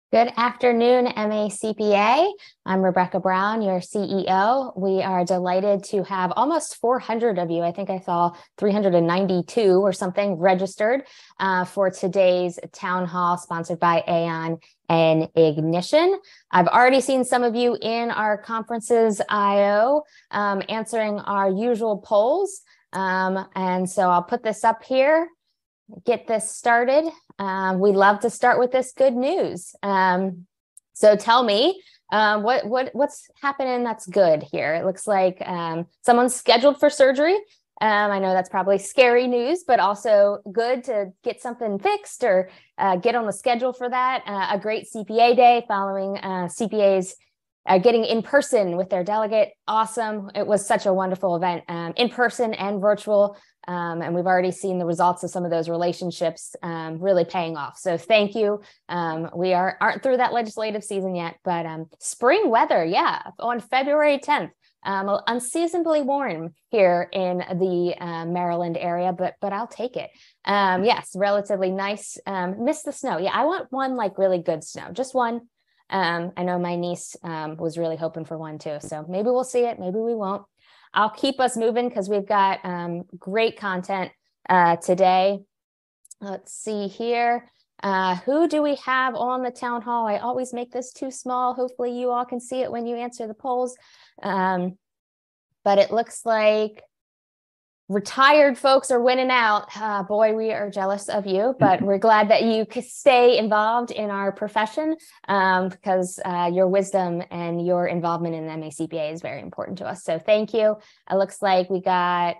Good afternoon, MACPA. I'm Rebecca Brown, your CEO. We are delighted to have almost 400 of you. I think I saw 392 or something registered for today's town hall sponsored by Aon and Ignition. I've already seen some of you in our conferences IO answering our usual polls. And so I'll put this up here. Get this started. We love to start with this good news. So tell me, what's happening that's good here? It looks like someone's scheduled for surgery. I know that's probably scary news, but also good to get something fixed or get on the schedule for that. A great CPA day following CPAs getting in person with their delegate. Awesome. It was such a wonderful event, in person and virtual. And we've already seen the results of some of those relationships really paying off. So thank you. We aren't through that legislative season yet, but spring weather, yeah, on February 10th. Unseasonably warm here in the Maryland area, but I'll take it. Yes, relatively nice. Miss the snow. Yeah, I want one like really good snow, just one. I know my niece was really hoping for one too. So maybe we'll see it, maybe we won't. I'll keep us moving because we've got great content today. Let's see here. Who do we have on the town hall? I always make this too small. Hopefully you all can see it when you answer the polls. But it looks like retired folks are winning out. Boy, we are jealous of you, but we're glad that you can stay involved in our profession because your wisdom and your involvement in the MACPA is very important to us. So thank you. It looks like we got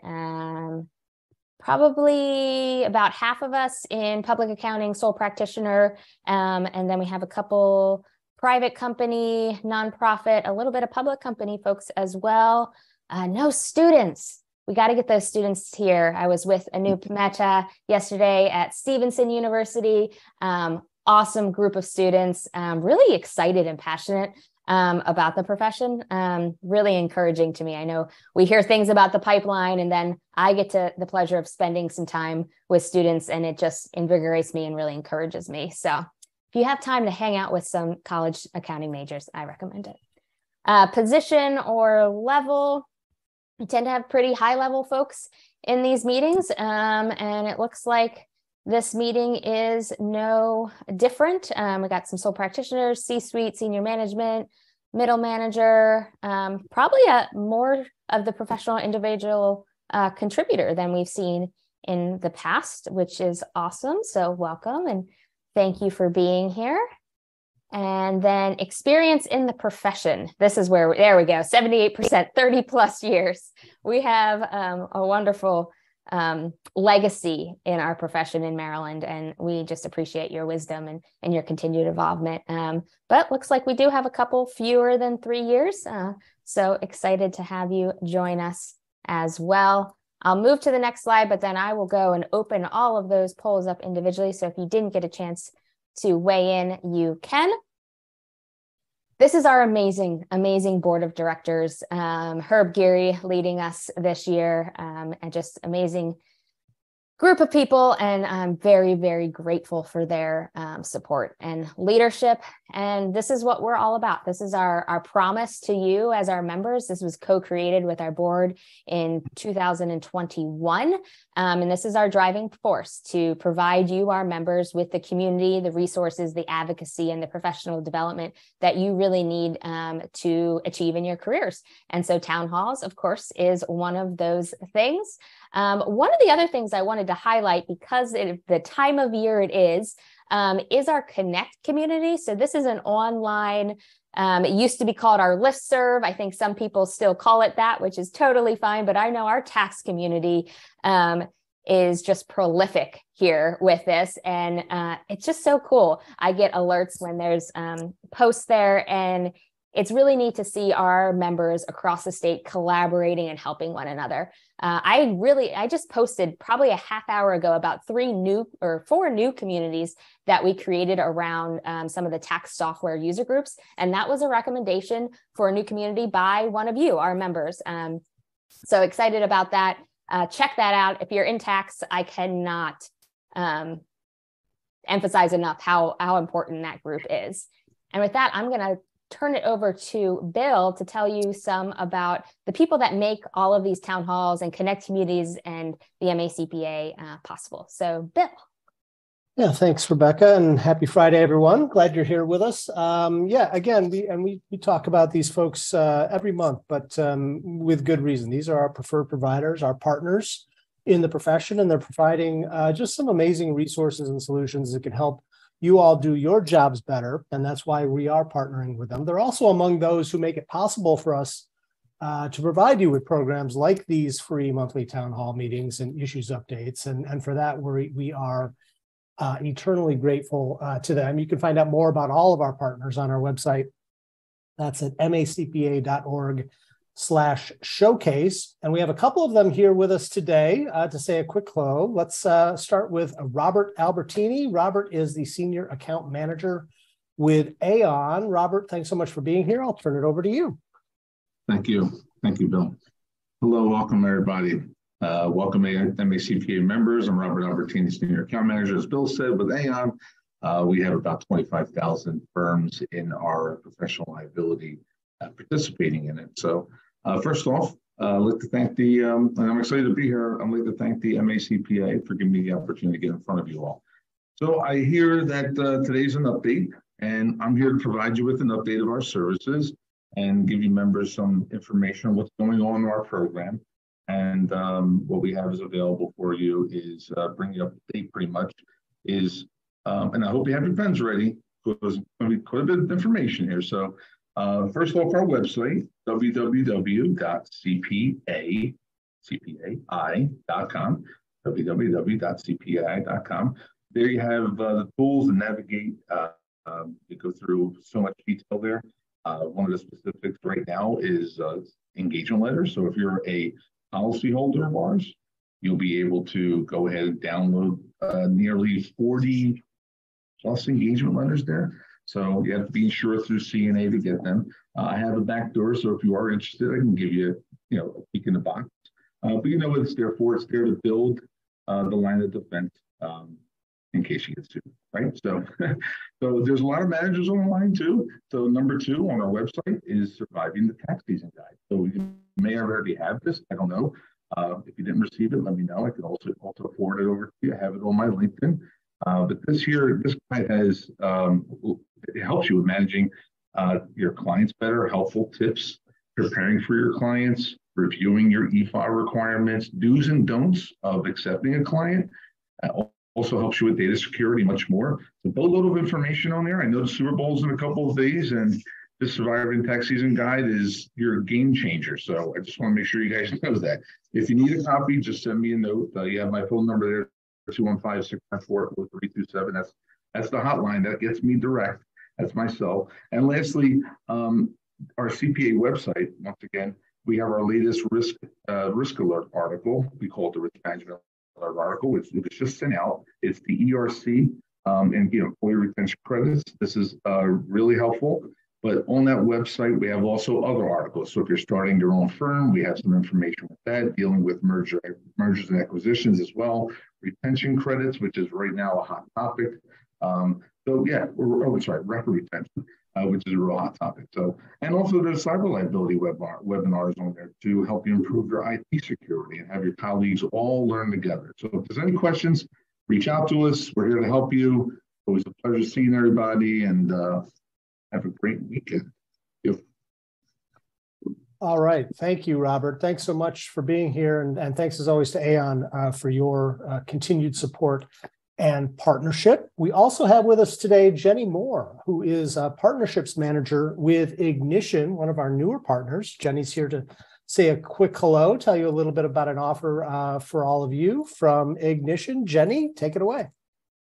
probably about half of us in public accounting, sole practitioner, and then we have a couple private company, nonprofit, a little bit of public company folks as well. No students. We got to get those students here. I was with Anup Mehta yesterday at Stevenson University. Awesome group of students, really excited and passionate about the profession. Really encouraging to me. I know we hear things about the pipeline, and then I get to the pleasure of spending some time with students, and it just invigorates me and really encourages me. So if you have time to hang out with some college accounting majors, I recommend it. Position or level. We tend to have pretty high level folks in these meetings. And it looks like this meeting is no different. We got some sole practitioners, C-suite, senior management, middle manager, probably more of the professional individual contributor than we've seen in the past, which is awesome. So welcome and thank you for being here. And then experience in the profession. This is where, there we go, 78%, 30 plus years. We have a wonderful legacy in our profession in Maryland, and we just appreciate your wisdom and your continued involvement. But looks like we do have a couple fewer than 3 years. So excited to have you join us as well. I'll move to the next slide, but then I will go and open all of those polls up individually. So if you didn't get a chance to weigh in, you can. This is our amazing, amazing board of directors. Herb Geary leading us this year, and just amazing group of people, and I'm very, very grateful for their support and leadership. And this is what we're all about. This is our promise to you as our members. This was co-created with our board in 2021. And this is our driving force to provide you, our members, with the community, the resources, the advocacy, and the professional development that you really need to achieve in your careers. And so town halls, of course, is one of those things. One of the other things I wanted to highlight, because the time of year it is our Connect community. So this is an online, it used to be called our listserv. I think some people still call it that, which is totally fine. But I know our tax community is just prolific here with this. And it's just so cool. I get alerts when there's posts there, and it's really neat to see our members across the state collaborating and helping one another. I just posted probably a half hour ago about 4 new communities that we created around some of the tax software user groups. And that was a recommendation for a new community by one of you, our members. So excited about that. Check that out. If you're in tax, I cannot emphasize enough how important that group is. And with that, I'm going to turn it over to Bill to tell you some about the people that make all of these town halls and connect communities and the MACPA possible. So Bill. Yeah, thanks, Rebecca, and happy Friday, everyone. Glad you're here with us. Again, we talk about these folks every month, but with good reason. These are our preferred providers, our partners in the profession, and they're providing just some amazing resources and solutions that can help you all do your jobs better, and that's why we are partnering with them. They're also among those who make it possible for us to provide you with programs like these free monthly town hall meetings and issues updates, and for that, we are eternally grateful to them. You can find out more about all of our partners on our website. That's at macpa.org/showcase. And we have a couple of them here with us today to say a quick hello. Let's start with Robert Albertini. Robert is the Senior Account Manager with Aon. Robert, thanks so much for being here. I'll turn it over to you. Thank you. Thank you, Bill. Hello, welcome everybody. Welcome MACPA members. I'm Robert Albertini, Senior Account Manager. As Bill said, with Aon, we have about 25,000 firms in our professional liability participating in it. So first off, I'd like to thank and I'm excited to be here. I'd like to thank the MACPA for giving me the opportunity to get in front of you all. So I hear that today's an update, and I'm here to provide you with an update of our services and give you members some information on what's going on in our program. And what we have is available for you is bring you up to date pretty much is, and I hope you have your pens ready because it's going to be quite a bit of information here. So first off, our website, www.cpai.com, www.cpai.com. There you have the tools to navigate. You go through so much detail there. One of the specifics right now is engagement letters. So if you're a policyholder of ours, you'll be able to go ahead and download nearly 40 plus engagement letters there. So you have to be insured through CNA to get them. I have a back door, so if you are interested, I can give you, a peek in the box. But you know what it's there for. It's there to build the line of defense in case you get sued, right? So, so there's a lot of managers online too. So number 2 on our website is Surviving the Tax Season Guide. So you may already have this. I don't know. If you didn't receive it, let me know. I can also forward it over to you. I have it on my LinkedIn. But this guide has, it helps you with managing your clients better, helpful tips, preparing for your clients, reviewing your e-file requirements, do's and don'ts of accepting a client. Also helps you with data security, much more. So a boatload of information on there. I know the Super Bowl's in a couple of days, and this Surviving Tax Season Guide is your game changer. So I just want to make sure you guys know that. If you need a copy, just send me a note. You have my phone number there, 215-694-4327. That's the hotline. That gets me direct. That's my cell. And lastly, our CPA website, once again, we have our latest risk alert article. We call it the Risk Management Alert article. It was just sent out. It's the ERC and employee retention credits. This is really helpful. But on that website, we have also other articles. So if you're starting your own firm, we have some information with that, dealing with mergers and acquisitions as well, retention credits, which is right now a hot topic. Record retention, which is a real hot topic. So, and also there's cyber liability webinars on there to help you improve your IT security and have your colleagues all learn together. So if there's any questions, reach out to us. We're here to help you. Always a pleasure seeing everybody, and have a great weekend. All right. Thank you, Robert. Thanks so much for being here. And thanks as always to Aon for your continued support and partnership. We also have with us today Jenny Moore, who is a partnerships manager with Ignition, one of our newer partners. Jenny's here to say a quick hello, tell you a little bit about an offer for all of you from Ignition. Jenny, take it away.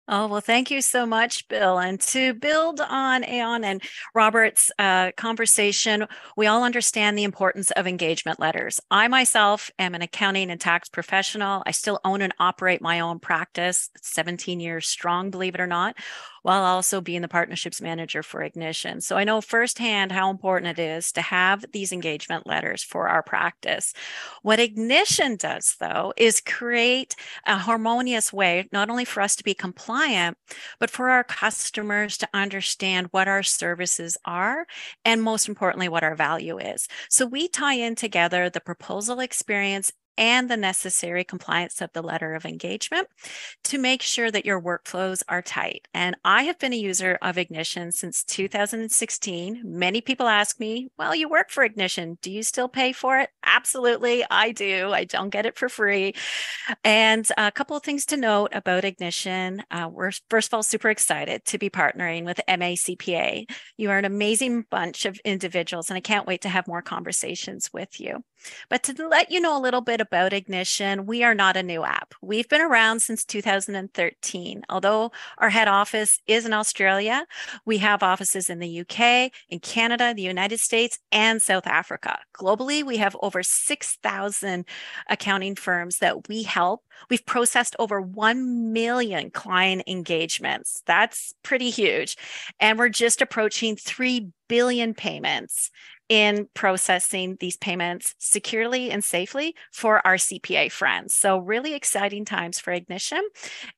Oh, well, thank you so much, Bill. And to build on Aon and Robert's conversation, we all understand the importance of engagement letters. I myself am an accounting and tax professional. I still own and operate my own practice, 17 years strong, believe it or not. while also being the partnerships manager for Ignition. So I know firsthand how important it is to have these engagement letters for our practice. What Ignition does, though, is create a harmonious way, not only for us to be compliant, but for our customers to understand what our services are, and most importantly, what our value is. So we tie in together the proposal experience and the necessary compliance of the letter of engagement to make sure that your workflows are tight. And I have been a user of Ignition since 2016. Many people ask me, well, you work for Ignition. Do you still pay for it? Absolutely, I do. I don't get it for free. And a couple of things to note about Ignition. We're, first of all, super excited to be partnering with MACPA. You are an amazing bunch of individuals, and I can't wait to have more conversations with you. But to let you know a little bit about Ignition, we are not a new app. We've been around since 2013. Although our head office is in Australia, we have offices in the UK, in Canada, the United States, and South Africa. Globally, we have over 6,000 accounting firms that we help. We've processed over 1 million client engagements. That's pretty huge. And we're just approaching 3 billion payments in processing these payments securely and safely for our CPA friends. So really exciting times for Ignition,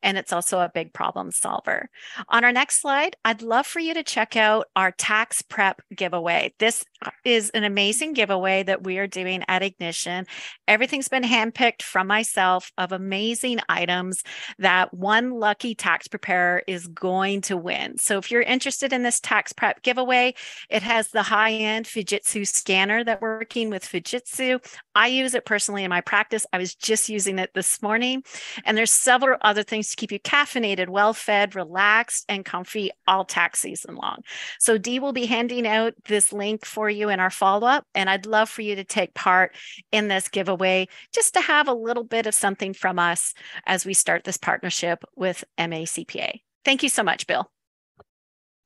and it's also a big problem solver. On our next slide, I'd love for you to check out our tax prep giveaway. This is an amazing giveaway that we are doing at Ignition. Everything's been handpicked from myself of amazing items that one lucky tax preparer is going to win. So if you're interested in this tax prep giveaway, it has the high-end Fujitsu scanner that we're working with Fujitsu. I use it personally in my practice. I was just using it this morning. And there's several other things to keep you caffeinated, well-fed, relaxed, and comfy all tax season long. So Dee will be handing out this link for you in our follow-up. And I'd love for you to take part in this giveaway just to have a little bit of something from us as we start this partnership with MACPA. Thank you so much, Bill.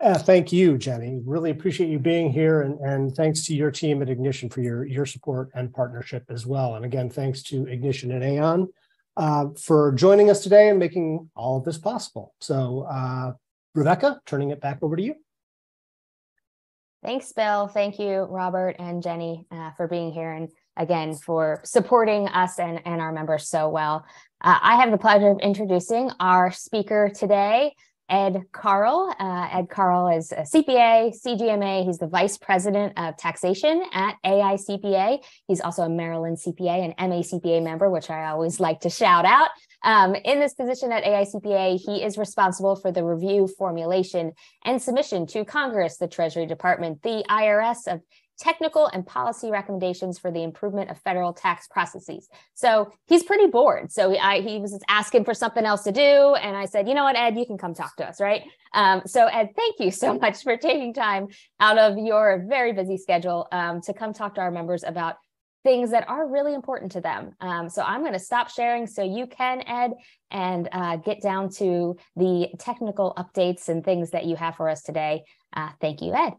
Thank you, Jenny. Really appreciate you being here, and thanks to your team at Ignition for your support and partnership as well. And again, thanks to Ignition and Aon for joining us today and making all of this possible. So Rebecca, turning it back over to you. Thanks, Bill. Thank you, Robert and Jenny, for being here, and again, for supporting us and our members so well. I have the pleasure of introducing our speaker today, Ed Carl. Ed Carl is a CPA, CGMA. He's the Vice President of Taxation at AICPA. He's also a Maryland CPA and MACPA member, which I always like to shout out. In this position at AICPA, he is responsible for the review, formulation, and submission to Congress, the Treasury Department, the IRS, of technical and policy recommendations for the improvement of federal tax processes. So he's pretty bored. So he was asking for something else to do. And I said, you know what, Ed, you can come talk to us, right? So Ed, thank you so much for taking time out of your very busy schedule to come talk to our members about things that are really important to them. So I'm going to stop sharing so you can, Ed, and get down to the technical updates and things that you have for us today. Thank you, Ed.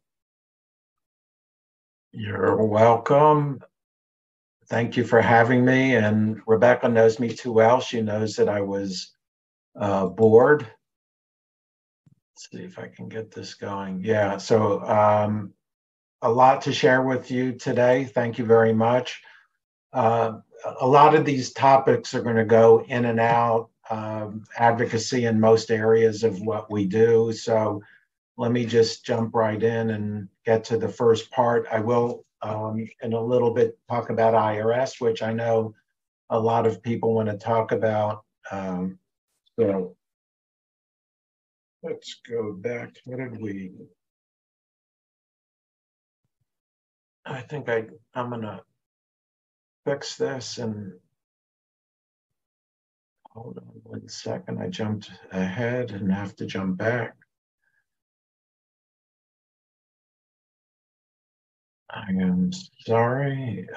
You're welcome. Thank you for having me. And Rebecca knows me too well. She knows that I was bored. Let's see if I can get this going. Yeah, so a lot to share with you today. Thank you very much. A lot of these topics are going to go in and out, advocacy in most areas of what we do. So let me just jump right in and get to the first part. I will, in a little bit, talk about IRS, which I know a lot of people want to talk about. So let's go back. What did we? I think I'm going to fix this and hold on 1 second. I jumped ahead and have to jump back. I am sorry.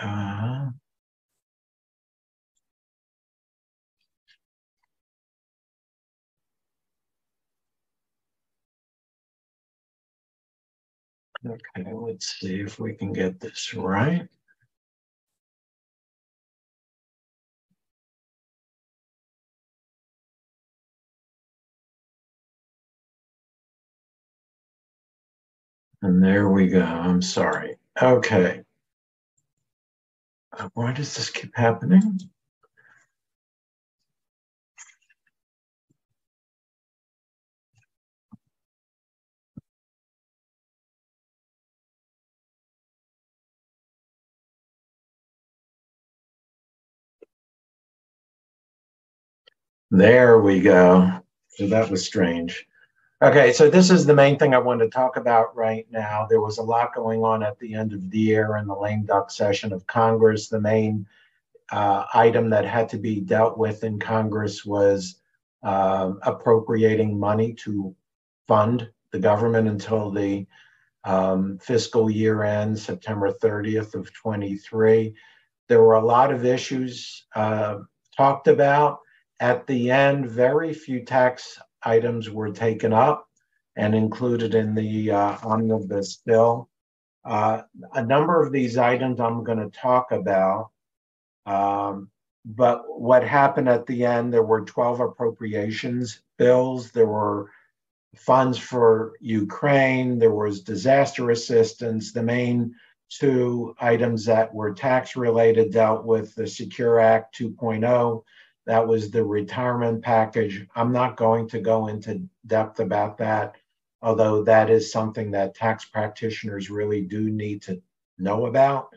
Okay, let's see if we can get this right. And there we go. I'm sorry. Okay. Why does this keep happening? There we go. So that was strange. Okay, so this is the main thing I want to talk about right now. There was a lot going on at the end of the year in the lame duck session of Congress. The main item that had to be dealt with in Congress was appropriating money to fund the government until the fiscal year end, September 30th of 23. There were a lot of issues talked about. At the end, very few tax items were taken up and included in the omnibus bill. A number of these items I'm going to talk about, but what happened at the end, there were 12 appropriations bills. There were funds for Ukraine. There was disaster assistance. The main two items that were tax related dealt with the Secure Act 2.0. That was the retirement package. I'm not going to go into depth about that, although that is something that tax practitioners really do need to know about.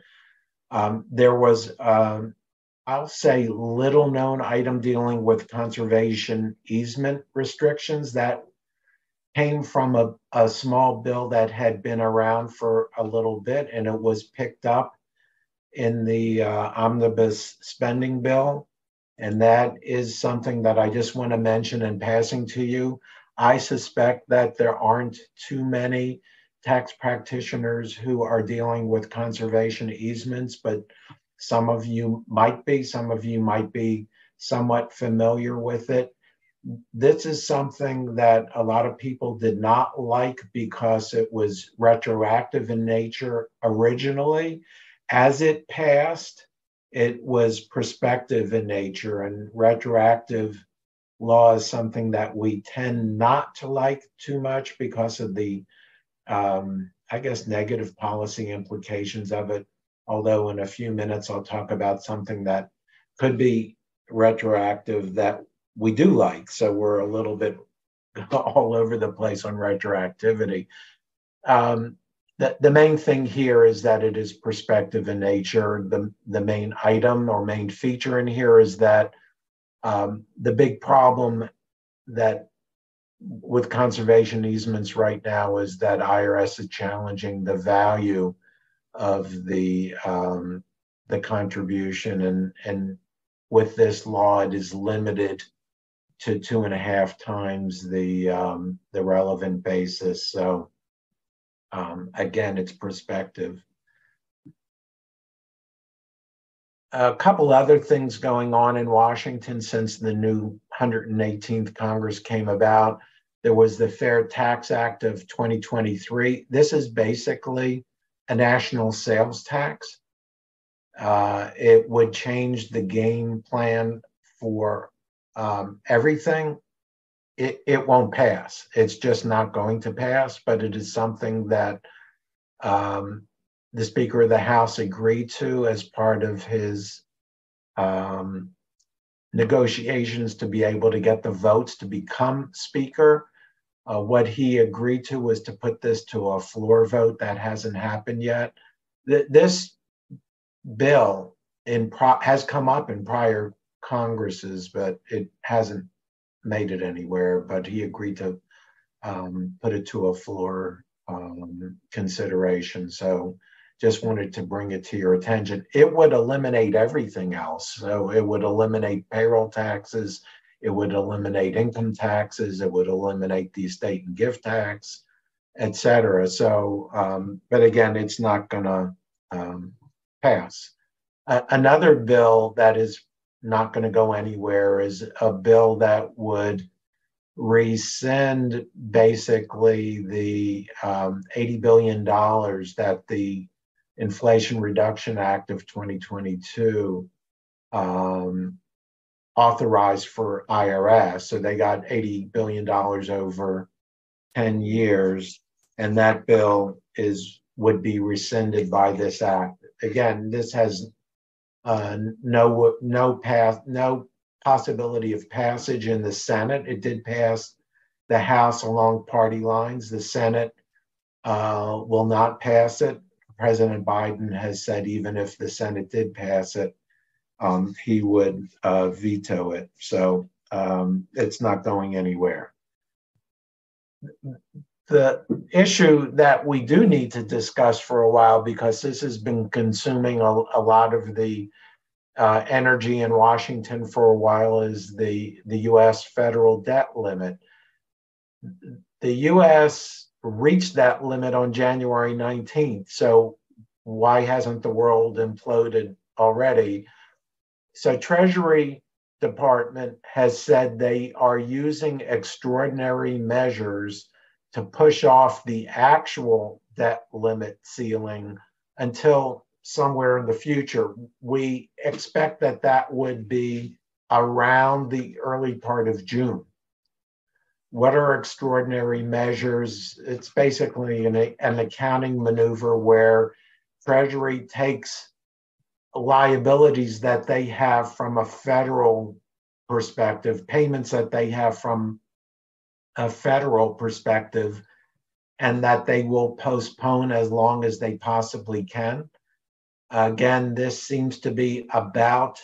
There was, I'll say, little known item dealing with conservation easement restrictions that came from a small bill that had been around for a little bit, and it was picked up in the omnibus spending bill. And that is something that I just want to mention in passing to you. I suspect that there aren't too many tax practitioners who are dealing with conservation easements, but some of you might be, somewhat familiar with it. This is something that a lot of people did not like because it was retroactive in nature originally. As it passed, it was prospective in nature, and retroactive law is something that we tend not to like too much because of the, I guess, negative policy implications of it. Although in a few minutes, I'll talk about something that could be retroactive that we do like. So we're a little bit all over the place on retroactivity. The main thing here is that it is prospective in nature. The main item or main feature in here is that the big problem that with conservation easements right now is that IRS is challenging the value of the contribution, and with this law, it is limited to 2.5 times the relevant basis. So again, it's prospective. A couple other things going on in Washington since the new 118th Congress came about. There was the Fair Tax Act of 2023. This is basically a national sales tax. It would change the game plan for everything. It won't pass. It's just not going to pass, but it is something that the Speaker of the House agreed to as part of his negotiations to be able to get the votes to become Speaker. What he agreed to was to put this to a floor vote. That hasn't happened yet. This bill has come up in prior Congresses, but it hasn't made it anywhere. But he agreed to put it to a floor consideration. So just wanted to bring it to your attention. It would eliminate everything else. So it would eliminate payroll taxes. It would eliminate income taxes. It would eliminate the estate and gift tax, et cetera. So, but again, it's not going to pass. Another bill that is not going to go anywhere is a bill that would rescind basically the $80 billion that the Inflation Reduction Act of 2022 authorized for IRS. So they got $80 billion over 10 years, and that bill would be rescinded by this act. Again, this has no possibility of passage in the Senate. It did pass the House along party lines. The Senate will not pass it. President Biden has said even if the Senate did pass it, he would veto it. So it's not going anywhere. The issue that we do need to discuss for a while, because this has been consuming a lot of the energy in Washington for a while, is the U.S. federal debt limit. The U.S. reached that limit on January 19th. So why hasn't the world imploded already? So Treasury Department has said they are using extraordinary measures to push off the actual debt limit ceiling until somewhere in the future. We expect that that would be around the early part of June. What are extraordinary measures? It's basically an accounting maneuver where Treasury takes liabilities that they have from a federal perspective, payments that they have from a federal perspective, and that they will postpone as long as they possibly can. Again, this seems to be about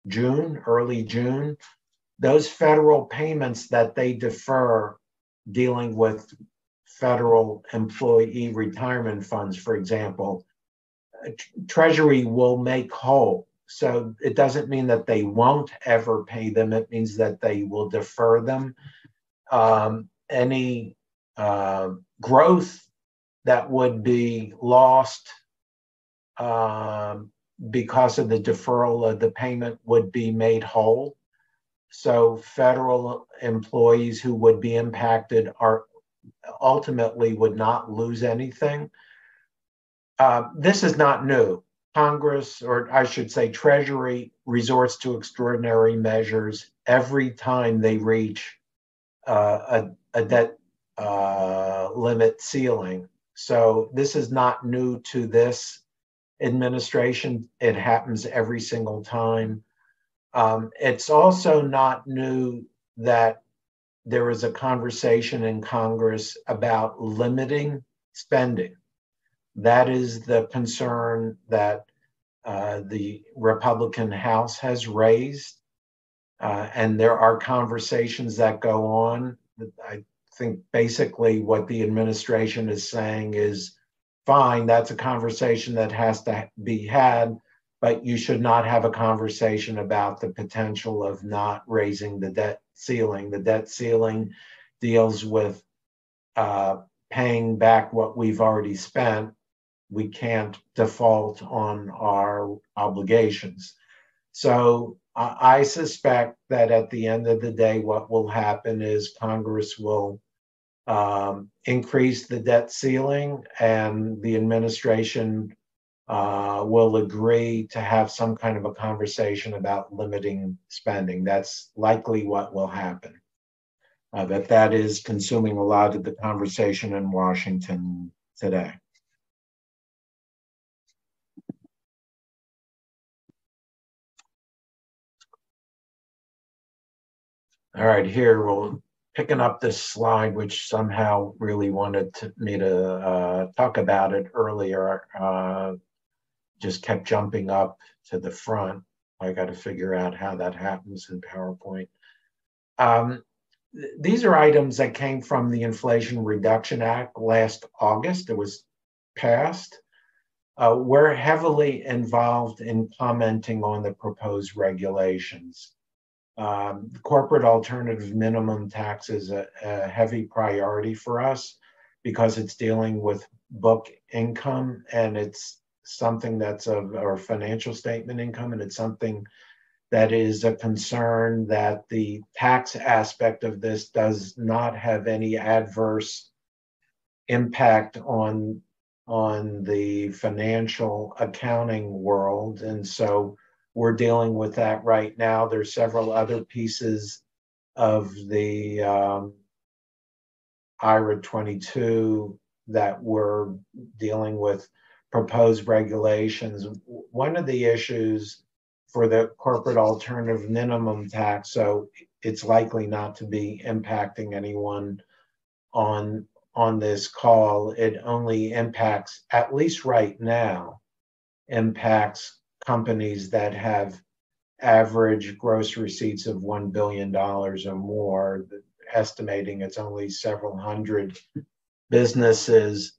June, early June. Those federal payments that they defer, dealing with federal employee retirement funds, for example, Treasury will make whole. So it doesn't mean that they won't ever pay them. It means that they will defer them. Any growth that would be lost because of the deferral of the payment would be made whole. So federal employees who would be impacted are ultimately would not lose anything. This is not new. Congress, or I should say Treasury, resorts to extraordinary measures every time they reach a debt limit ceiling. So this is not new to this administration. It happens every single time. It's also not new that there is a conversation in Congress about limiting spending. That is the concern that the Republican House has raised. And there are conversations that go on. I think basically what the administration is saying is, fine, that's a conversation that has to be had, but you should not have a conversation about the potential of not raising the debt ceiling. The debt ceiling deals with paying back what we've already spent. We can't default on our obligations. So I suspect that at the end of the day, what will happen is Congress will increase the debt ceiling, and the administration will agree to have some kind of a conversation about limiting spending. That's likely what will happen. That is consuming a lot of the conversation in Washington today. All right, here we'll picking up this slide, which somehow really wanted me to talk about it earlier. Just kept jumping up to the front. I got to figure out how that happens in PowerPoint. These are items that came from the Inflation Reduction Act last August. It was passed. We're heavily involved in commenting on the proposed regulations. Corporate alternative minimum tax is a heavy priority for us because it's dealing with book income, and it's something that's or financial statement income, and it's something that is a concern that the tax aspect of this does not have any adverse impact on the financial accounting world. And so we're dealing with that right now. There's several other pieces of the IRA 22 that we're dealing with proposed regulations. One of the issues for the corporate alternative minimum tax, so it's likely not to be impacting anyone on this call. It only impacts, at least right now, impacts companies that have average gross receipts of $1 billion or more, estimating it's only several hundred businesses.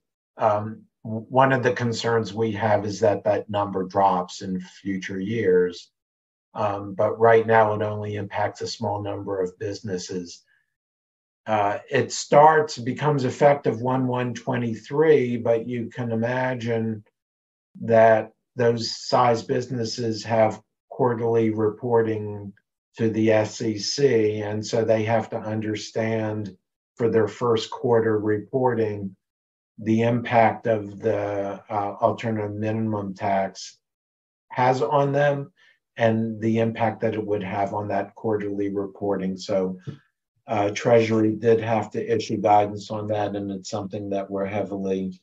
One of the concerns we have is that that number drops in future years. But right now it only impacts a small number of businesses. It becomes effective 1/1/23, but you can imagine that those size businesses have quarterly reporting to the SEC, and so they have to understand for their first quarter reporting the impact of the alternative minimum tax has on them and the impact that it would have on that quarterly reporting. So Treasury did have to issue guidance on that, and it's something that we're heavily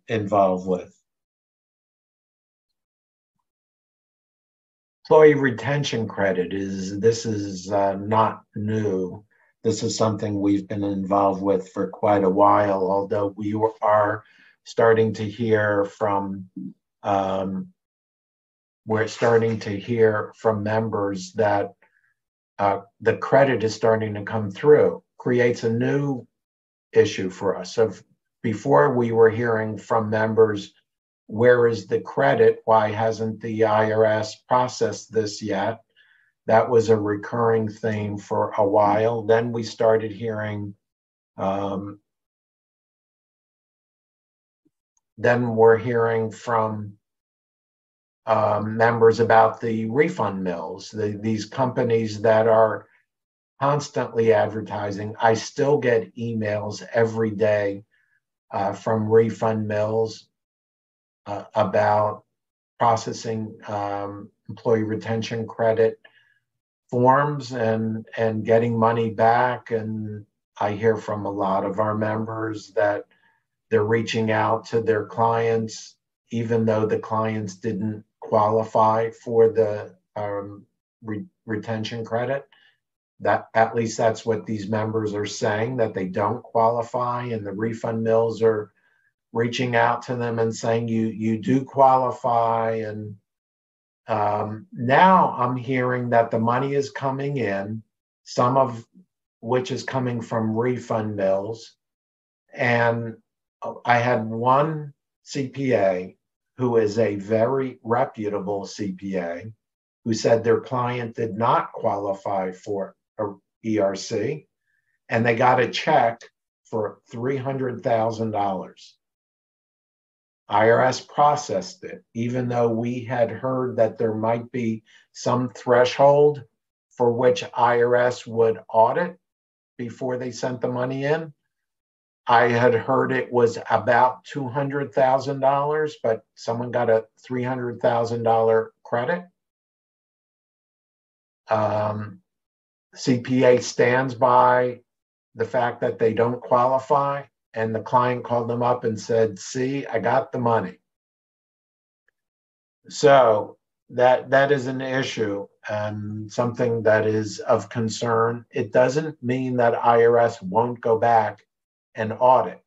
involved with. Employee retention credit is not new. This is something we've been involved with for quite a while, although we are starting to hear from members that the credit is starting to come through. Creates a new issue for us. So before we were hearing from members, where is the credit? Why hasn't the IRS processed this yet? That was a recurring theme for a while. Then we started hearing, then we're hearing from members about the refund mills, these companies that are constantly advertising. I still get emails every day from refund mills about processing employee retention credit forms and getting money back. And I hear from a lot of our members that they're reaching out to their clients, even though the clients didn't qualify for the retention credit. That, at least that's what these members are saying, that they don't qualify, and the refund mills are reaching out to them and saying you do qualify. And now I'm hearing that the money is coming in, some of which is coming from refund mills. And I had one CPA who is a very reputable CPA who said their client did not qualify for a ERC, and they got a check for $300,000. IRS processed it, even though we had heard that there might be some threshold for which IRS would audit before they sent the money in. I had heard it was about $200,000, but someone got a $300,000 credit. CPA stands by the fact that they don't qualify, and the client called them up and said, see, I got the money. So that is an issue and something that is of concern. It doesn't mean that IRS won't go back and audit.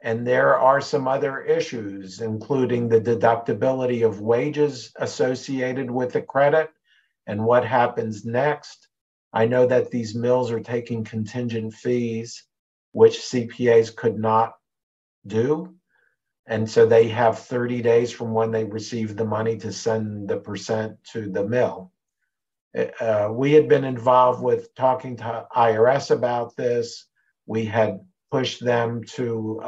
And there are some other issues, including the deductibility of wages associated with the credit and what happens next. I know that these mills are taking contingent fees, which CPAs could not do. And so they have 30 days from when they receive the money to send the percent to the mill. We had been involved with talking to IRS about this. We had pushed them to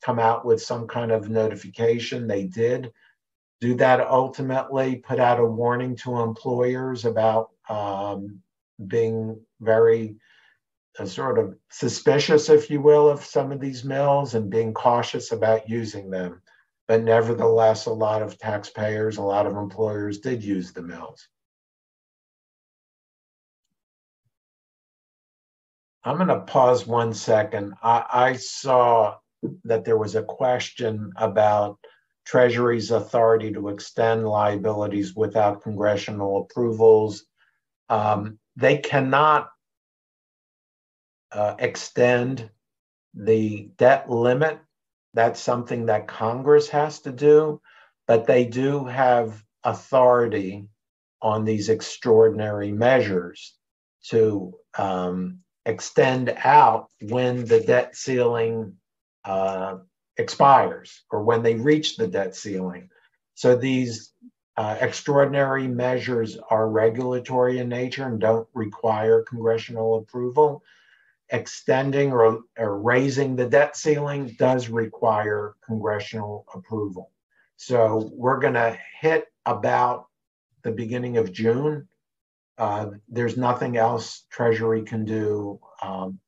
come out with some kind of notification. They did do that ultimately, put out a warning to employers about being very sort of suspicious, if you will, of some of these mills and being cautious about using them. But nevertheless, a lot of taxpayers, a lot of employers did use the mills. I'm going to pause 1 second. I saw that there was a question about Treasury's authority to extend liabilities without congressional approvals. They cannot extend the debt limit. That's something that Congress has to do, but they do have authority on these extraordinary measures to extend out when the debt ceiling expires or when they reach the debt ceiling. So these extraordinary measures are regulatory in nature and don't require congressional approval. Extending or raising the debt ceiling does require congressional approval. So we're going to hit about the beginning of June. There's nothing else Treasury can do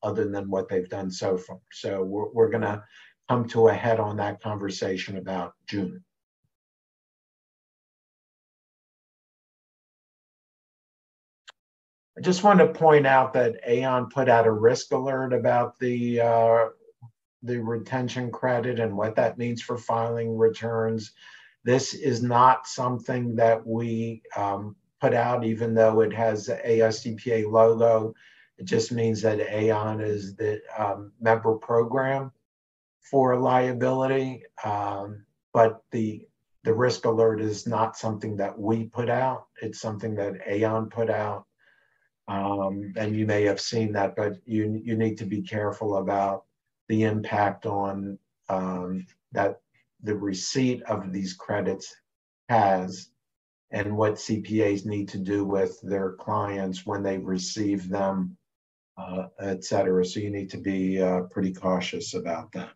other than what they've done so far. So we're going to come to a head on that conversation about June. I just want to point out that Aon put out a risk alert about the retention credit and what that means for filing returns. This is not something that we put out, even though it has the ASCPA logo. It just means that Aon is the member program for liability, but the risk alert is not something that we put out. It's something that Aon put out. And you may have seen that, but you need to be careful about the impact on that the receipt of these credits has and what CPAs need to do with their clients when they receive them, et cetera. So you need to be pretty cautious about that.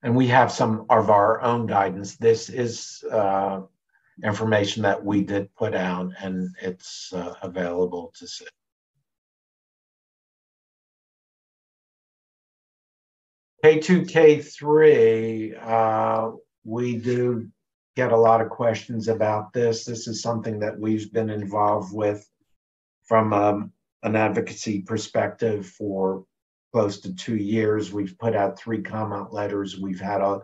And we have some of our own guidance. This is information that we did put out, and it's available to see. K2, K3, we do get a lot of questions about this. This is something that we've been involved with from an advocacy perspective for close to 2 years. We've put out 3 comment letters. We've had a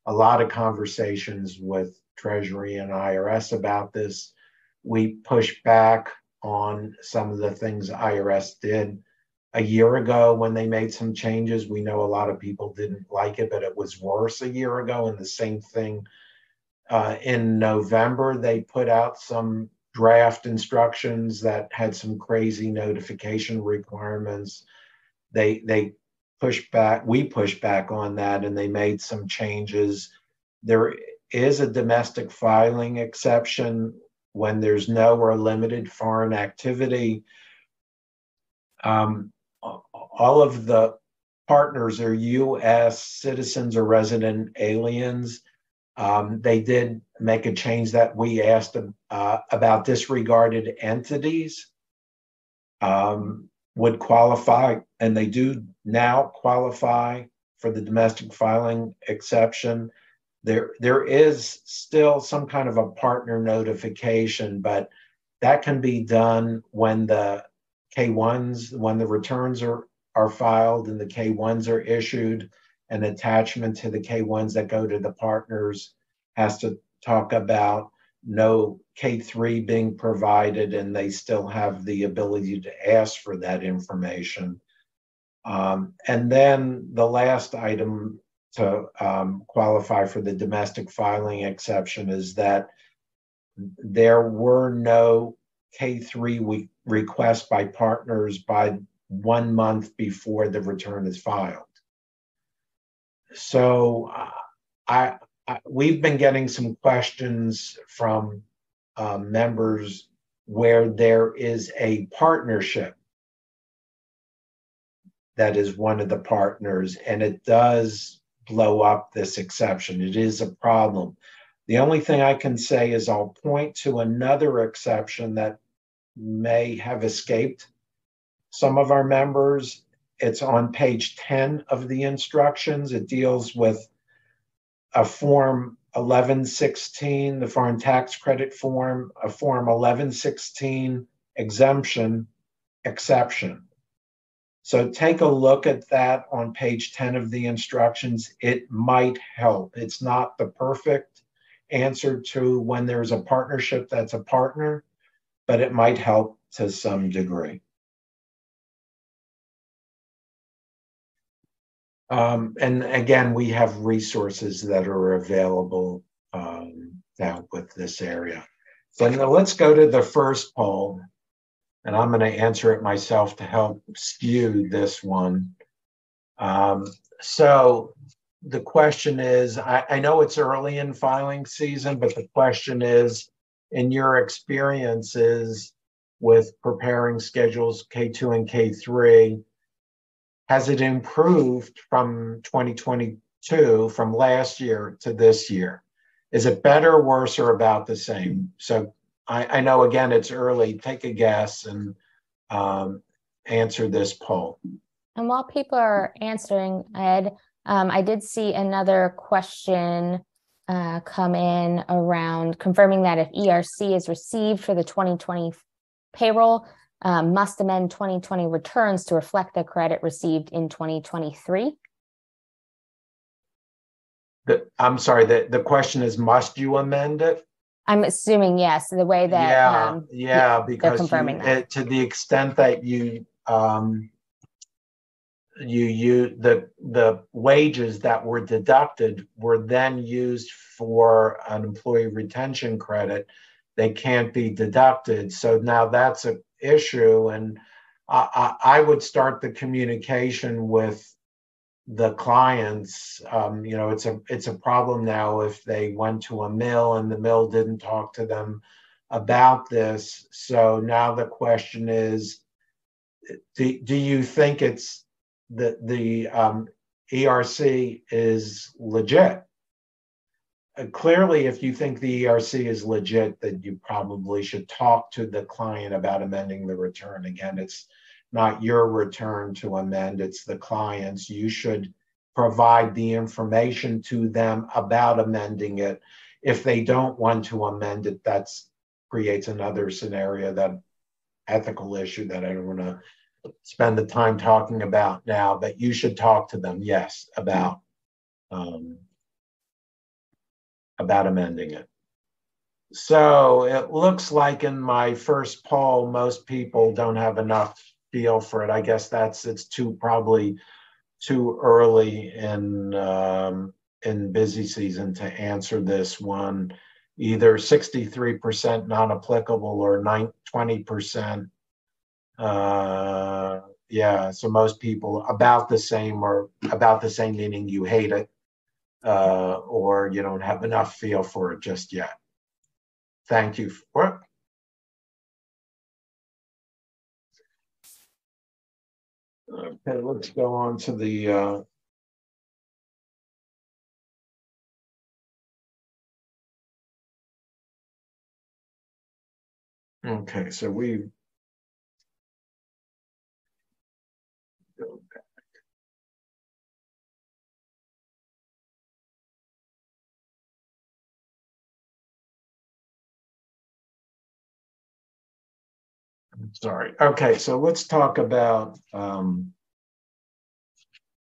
lot of conversations with Treasury and IRS about this. We pushed back on some of the things IRS did a year ago when they made some changes. We know a lot of people didn't like it, but it was worse a year ago. And the same thing in November, they put out some draft instructions that had some crazy notification requirements. They pushed back, we pushed back on that, and they made some changes. There is a domestic filing exception when there's no or limited foreign activity. All of the partners are U.S. citizens or resident aliens. They did make a change that we asked about disregarded entities would qualify, and they do now qualify for the domestic filing exception. There is still some kind of a partner notification, but that can be done when the K1s, when the returns are filed and the K1s are issued. An attachment to the K1s that go to the partners has to talk about no K3 being provided, and they still have the ability to ask for that information. And then the last item to qualify for the domestic filing exception is that there were no K3 requests by partners by 1 month before the return is filed. So we've been getting some questions from members where there is a partnership that is one of the partners, and it does blow up this exception. It is a problem. The only thing I can say is I'll point to another exception that may have escaped some of our members. It's on page 10 of the instructions. It deals with a form 1116, the foreign tax credit form, a form 1116 exemption exception. So take a look at that on page 10 of the instructions. It might help. It's not the perfect answer to when there's a partnership that's a partner, but it might help to some degree. And again, we have resources that are available to help with this area. So now let's go to the first poll, and I'm going to answer it myself to help skew this one. So the question is, I know it's early in filing season, but the question is, in your experiences with preparing schedules K2 and K3, has it improved from 2022, from last year to this year? Is it better, worse, or about the same? So I know, again, it's early. Take a guess and answer this poll. And while people are answering, Ed, I did see another question come in around confirming that if ERC is received for the 2020 payroll, must amend 2020 returns to reflect the credit received in 2023. I'm sorry, the question is, must you amend it? I'm assuming yes, the way that because confirming that. To the extent that you the wages that were deducted were then used for an employee retention credit, they can't be deducted. So now that's an issue, and I would start the communication with the clients. It's a problem now if they went to a mill and the mill didn't talk to them about this. So now the question is, do you think it's the ERC is legit? Clearly, if you think the ERC is legit, then you probably should talk to the client about amending the return. Again, it's not your return to amend, it's the client's. You should provide the information to them about amending it. If they don't want to amend it, that creates another scenario, that ethical issue that I don't want to spend the time talking about now, but you should talk to them, yes, about amending it. So it looks like in my first poll, most people don't have enough feel for it. I guess it's probably too early in busy season to answer this one. Either 63% non-applicable or 20%. So most people about the same, or about the same meaning you hate it, or you don't have enough feel for it just yet. Thank you for it. Okay, let's go on to the okay, so we go back. I'm sorry. Okay, so let's talk about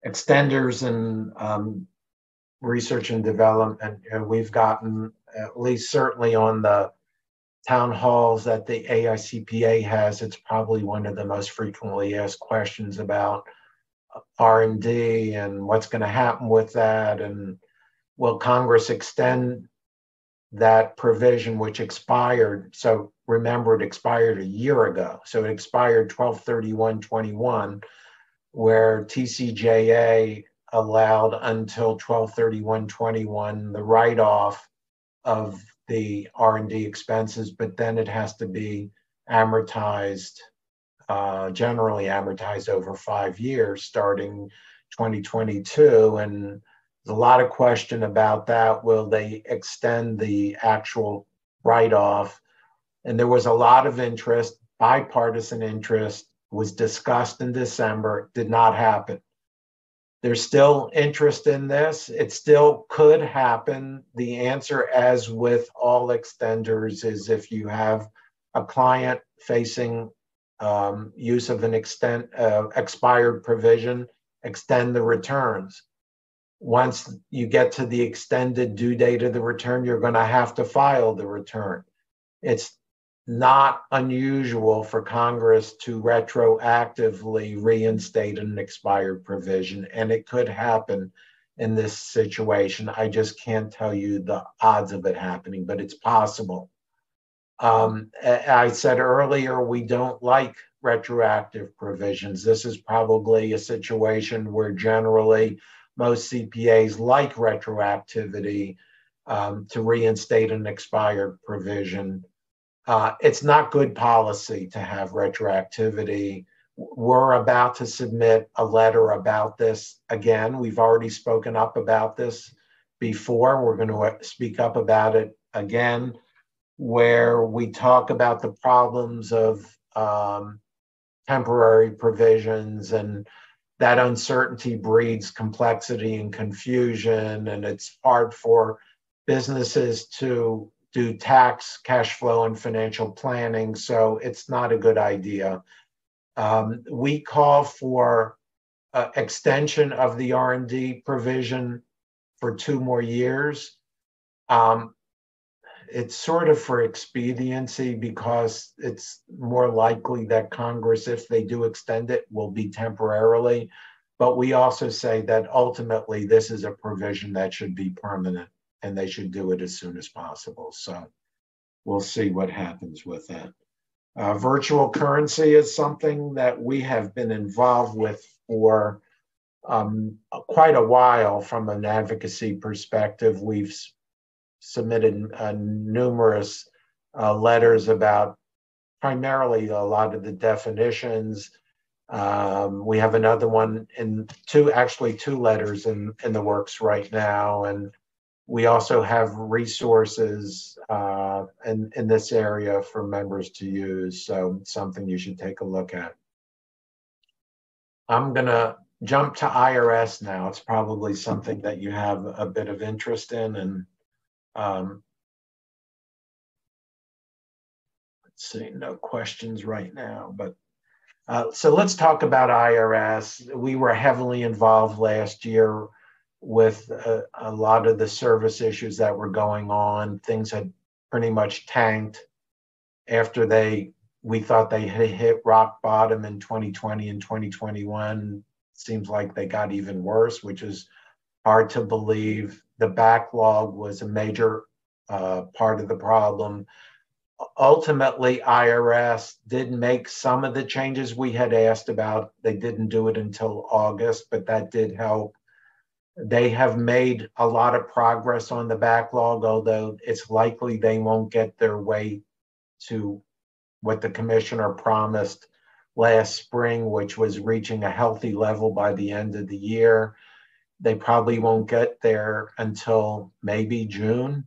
extenders and research and development. And we've gotten, at least certainly on the town halls that the AICPA has, it's probably one of the most frequently asked questions about R&D and what's going to happen with that, and will Congress extend that provision which expired? So remember, it expired a year ago. So it expired 12/31/21, where TCJA allowed until 12/31/21 the write-off of the R&D expenses, but then it has to be amortized, generally amortized over 5 years, starting 2022. And there's a lot of question about that. Will they extend the actual write-off? And there was a lot of interest, bipartisan interest, was discussed in December, did not happen. There's still interest in this. It still could happen. The answer, as with all extenders, is if you have a client facing use of an expired provision, extend the returns. Once you get to the extended due date of the return, you're going to have to file the return. It's not unusual for Congress to retroactively reinstate an expired provision, and it could happen in this situation. I just can't tell you the odds of it happening, but it's possible. I said earlier, we don't like retroactive provisions. This is probably a situation where generally most CPAs like retroactivity to reinstate an expired provision. It's not good policy to have retroactivity. We're about to submit a letter about this again. We've already spoken up about this before. We're going to speak up about it again, where we talk about the problems of temporary provisions, and that uncertainty breeds complexity and confusion, and it's hard for businesses to do tax, cash flow, and financial planning, so it's not a good idea. We call for extension of the R&D provision for 2 more years. It's sort of for expediency because it's more likely that Congress, if they do extend it, will be temporarily. But we also say that ultimately this is a provision that should be permanent, and they should do it as soon as possible. So we'll see what happens with that. Virtual currency is something that we have been involved with for quite a while from an advocacy perspective. We've submitted numerous letters about primarily a lot of the definitions. We have another one in two letters in the works right now. And we also have resources in this area for members to use. So something you should take a look at. I'm gonna jump to IRS now. It's probably something that you have a bit of interest in, and let's see, no questions right now, but so let's talk about IRS. We were heavily involved last year with a lot of the service issues that were going on. Things had pretty much tanked after we thought they had hit rock bottom in 2020 and 2021. Seems like they got even worse, which is hard to believe. The backlog was a major part of the problem. Ultimately, IRS did make some of the changes we had asked about. They didn't do it until August, but that did help. They have made a lot of progress on the backlog, although it's likely they won't get their way to what the commissioner promised last spring, which was reaching a healthy level by the end of the year. They probably won't get there until maybe June.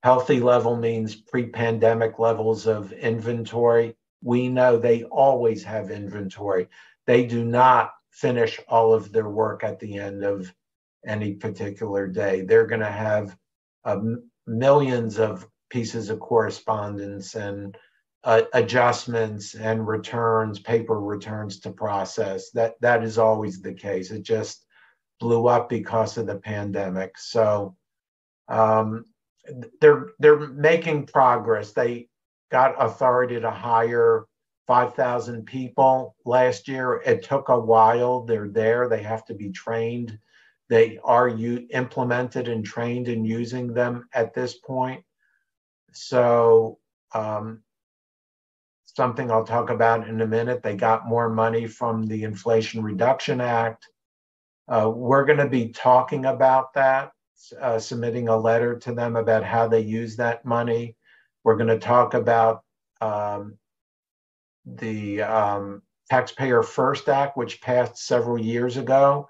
Healthy level means pre-pandemic levels of inventory. We know they always have inventory. They do not finish all of their work at the end of any particular day. They're going to have millions of pieces of correspondence and adjustments and returns, paper returns to process. That is always the case. It just blew up because of the pandemic. So they're making progress. They got authority to hire 5,000 people last year. It took a while. They're there. They have to be trained. They are implemented and trained in using them at this point. So something I'll talk about in a minute. They got more money from the Inflation Reduction Act. We're going to be talking about that, submitting a letter to them about how they use that money. We're going to talk about the Taxpayer First Act, which passed several years ago,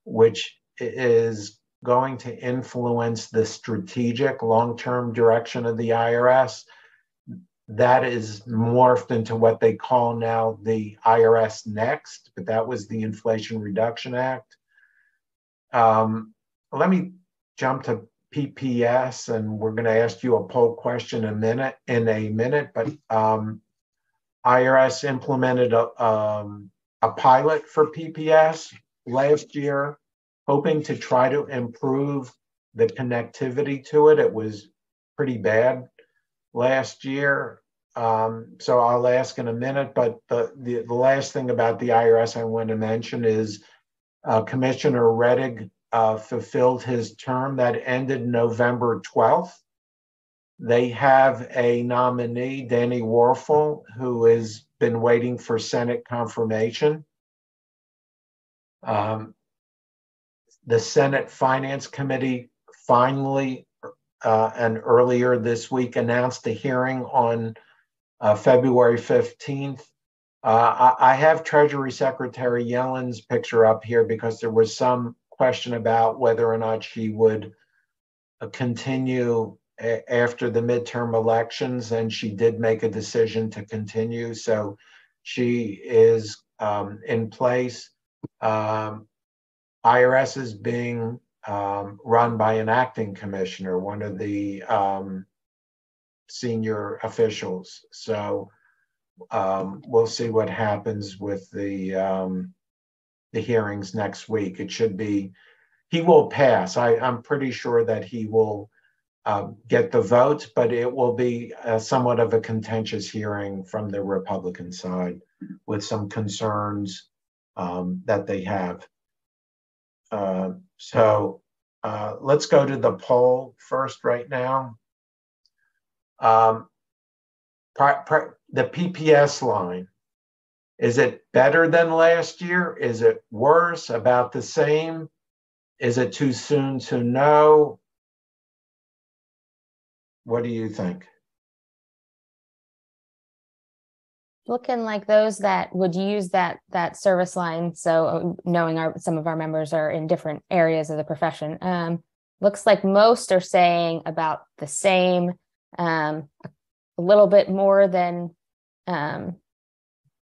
which is going to influence the strategic long-term direction of the IRS. That is morphed into what they call now the IRS Next, but that was the Inflation Reduction Act. Let me jump to PPS, and we're going to ask you a poll question in a minute, but IRS implemented a pilot for PPS last year, hoping to try to improve the connectivity to it. It was pretty bad last year. So I'll ask in a minute, but the last thing about the IRS I want to mention is Commissioner Rettig fulfilled his term that ended November 12th. They have a nominee, Danny Warfel, who has been waiting for Senate confirmation. The Senate Finance Committee finally and earlier this week announced a hearing on February 15th. I have Treasury Secretary Yellen's picture up here because there was some question about whether or not she would continue after the midterm elections, and she did make a decision to continue. So she is in place. IRS is being run by an acting commissioner, one of the senior officials. So we'll see what happens with the hearings next week. It should be, he will pass. I'm pretty sure that he will get the votes, but it will be somewhat of a contentious hearing from the Republican side with some concerns that they have. So let's go to the poll first right now. The PPS line, is it better than last year? Is it worse, about the same? Is it too soon to know? What do you think? Looking like those that would use that service line. So knowing some of our members are in different areas of the profession. Looks like most are saying about the same, a little bit more than,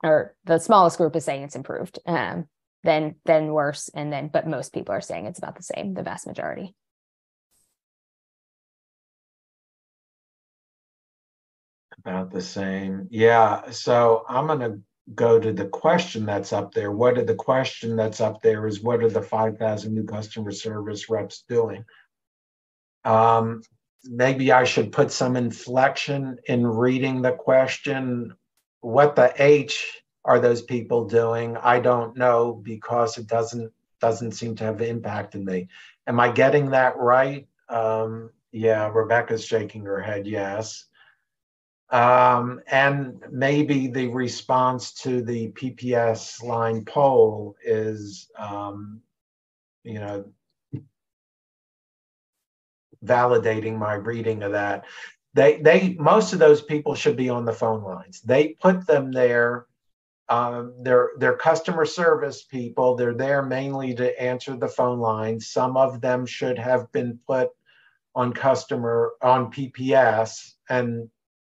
or the smallest group is saying it's improved, then worse, but most people are saying it's about the same, the vast majority. About the same. Yeah. So I'm going to go to the question that's up there. The question that's up there is, what are the 5,000 new customer service reps doing? Maybe I should put some inflection in reading the question. What the H are those people doing? I don't know, because it doesn't seem to have impacted me. Am I getting that right? Yeah, Rebecca's shaking her head, yes. And maybe the response to the PPS line poll is, validating my reading of that. Most of those people should be on the phone lines. They put them there. They're customer service people. They're there mainly to answer the phone lines. Some of them should have been put on PPS, and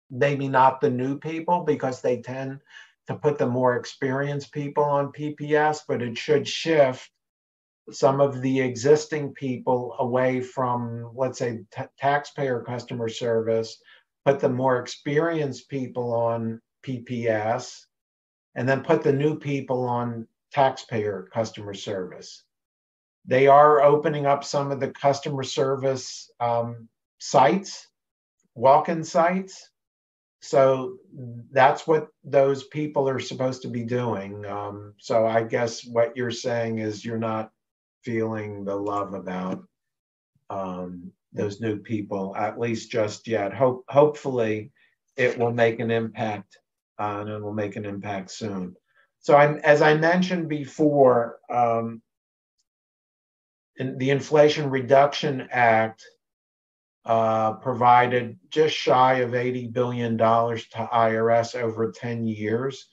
maybe not the new people, because they tend to put the more experienced people on PPS, but it should shift some of the existing people away from, let's say, taxpayer customer service, put the more experienced people on PPS, and then put the new people on taxpayer customer service. They are opening up some of the customer service sites, walk-in sites. So that's what those people are supposed to be doing. So I guess what you're saying is you're not feeling the love about those new people, at least just yet. Hopefully it will make an impact, and it will make an impact soon. So as I mentioned before, in the Inflation Reduction Act provided just shy of $80 billion to IRS over 10 years.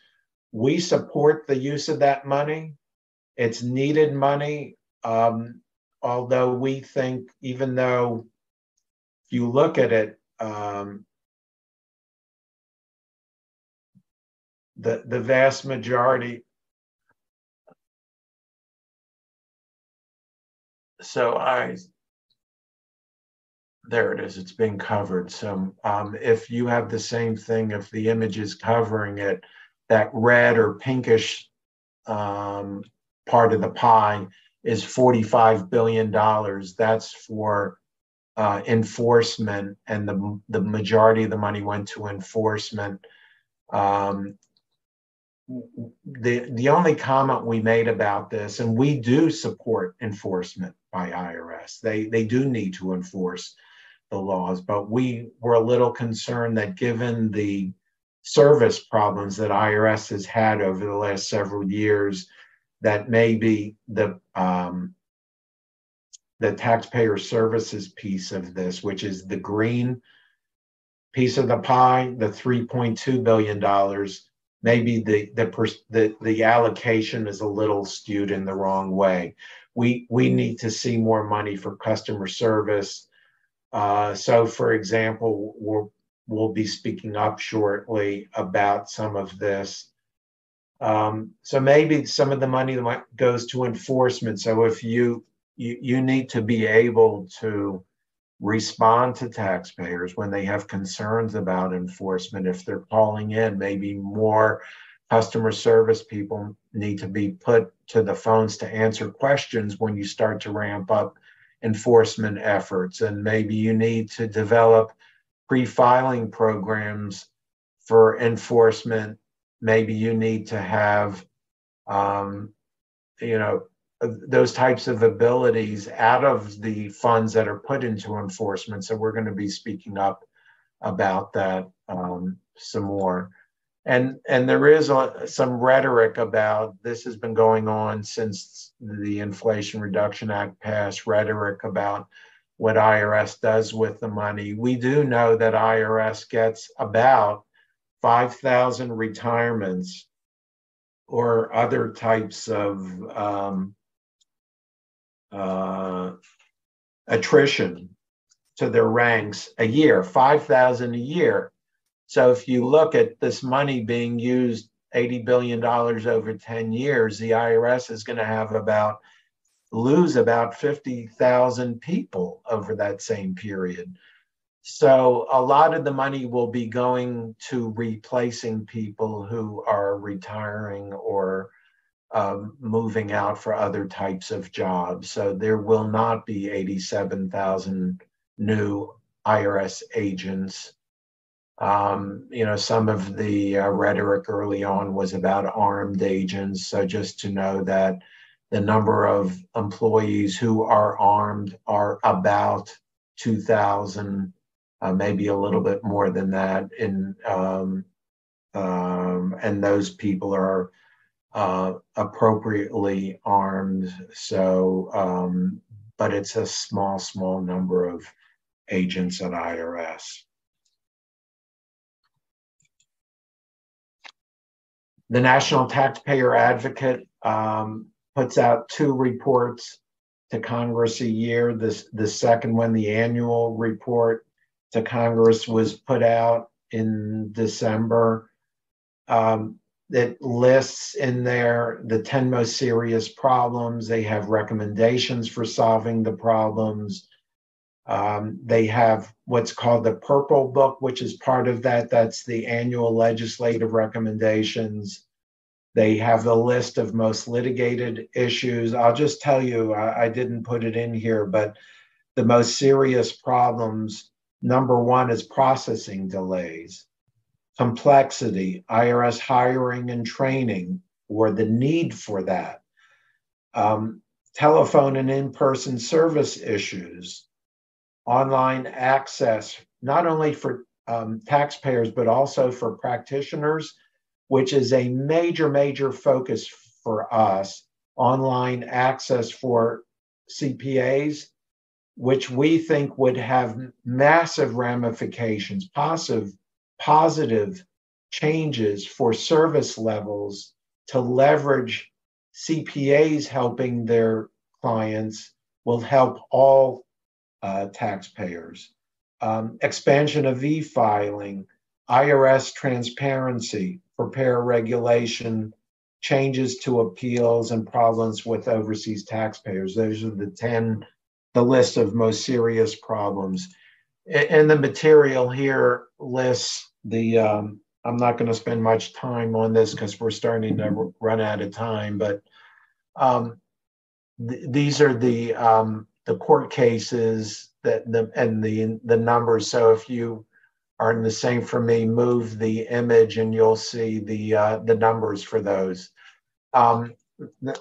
We support the use of that money. It's needed money, although we think, even though if you look at it, the vast majority. So there it is. It's being covered. So if you have the same thing, if the image is covering it, that red or pinkish part of the pie is $45 billion. That's for enforcement, and the majority of the money went to enforcement. The only comment we made about this, and we do support enforcement by IRS. They do need to enforce the laws, but we were a little concerned that given the service problems that IRS has had over the last several years, that maybe the taxpayer services piece of this, which is the green piece of the pie, the $3.2 billion, maybe the allocation is a little skewed in the wrong way. We need to see more money for customer service. So, for example, we'll be speaking up shortly about some of this. So maybe some of the money goes to enforcement. So if you need to be able to respond to taxpayers when they have concerns about enforcement. If they're calling in, maybe more customer service people need to be put to the phones to answer questions when you start to ramp up enforcement efforts. And maybe you need to develop pre-filing programs for enforcement. Maybe you need to have, those types of abilities out of the funds that are put into enforcement. So we're going to be speaking up about that some more. And there is some rhetoric about, this has been going on since the Inflation Reduction Act passed, rhetoric about what IRS does with the money. We do know that IRS gets about 5,000 retirements or other types of attrition to their ranks a year, 5,000 a year. So if you look at this money being used, $80 billion over 10 years, the IRS is going to lose about 50,000 people over that same period. So a lot of the money will be going to replacing people who are retiring or moving out for other types of jobs. So there will not be 87,000 new IRS agents. Some of the rhetoric early on was about armed agents. So just to know that the number of employees who are armed are about 2,000, maybe a little bit more than that. And those people are appropriately armed. So, but it's a small number of agents at IRS. The National Taxpayer Advocate puts out 2 reports to Congress a year. The second one, the annual report to Congress, was put out in December. That lists in there the 10 most serious problems. They have recommendations for solving the problems. They have what's called the Purple Book, which is part of that. That's the annual legislative recommendations. They have the list of most litigated issues. I'll just tell you, I didn't put it in here, but the most serious problems, number 1 is processing delays. Complexity, IRS hiring and training, or the need for that. Telephone and in-person service issues. Online access, not only for taxpayers, but also for practitioners, which is a major focus for us. Online access for CPAs, which we think would have massive ramifications, positive changes for service levels to leverage CPAs helping their clients will help all taxpayers. Expansion of e-filing, IRS transparency, prepare regulation, changes to appeals, and problems with overseas taxpayers. Those are the list of most serious problems. And the material here lists the, I'm not going to spend much time on this because we're starting to run out of time, but these are the court cases that the numbers. So if you are in the same for me, move the image and you'll see the numbers for those.